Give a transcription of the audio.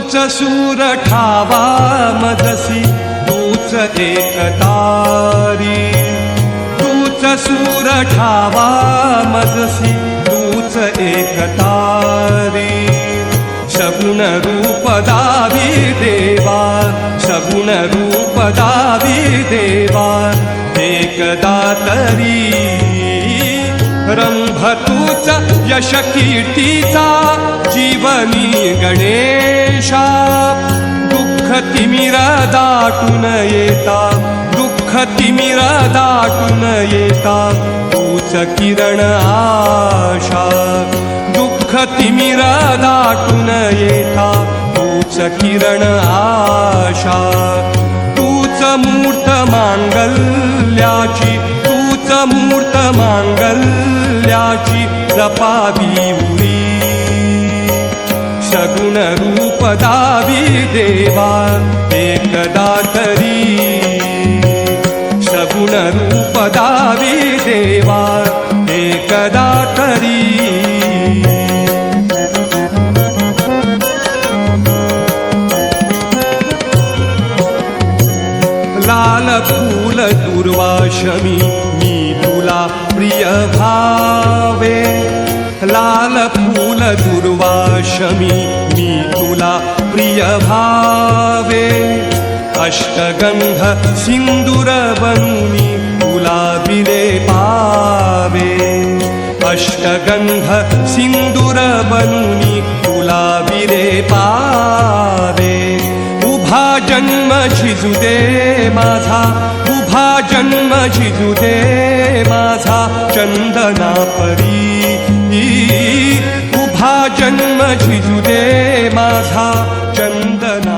तूच सूर ठावा मजसी तूच एकतारी तूच सूर ठावा मजसी तूच एकतारी सगुण रूप दावी देवा सगुण रूप दावी देवा एकदा तरी रंभ तूच यश कीर्तीचा जीवनी गणेशा दुःख तिमिर दाटून येता दुःख तिमिर दाटून येता तूच किरण आशा दुःख तिमिर दाटून येता तूच किरण आशा तूच मूर्त मांगल्याची तूच मूर्त मांगल्याची जपावी उरी सगुण रूप दावी देवा एकदा तरी सगुण रूप दावी देवा एकदा तरी लाल फूल दुर्वाशमी मी तुला प्रिय भावे लाल फूल दुर्वाशमी मी तुला प्रिय भावे अष्टगंध सिंदूर बनूनी तुला बिले पावे अष्टगंध सिंदूर बनूनी तुला बिले पावे उभा जन्म झिजू दे माझा उभा जन्म झिजू दे माझा चंदना परी उभा जन्म झिजू दे माझा चंदना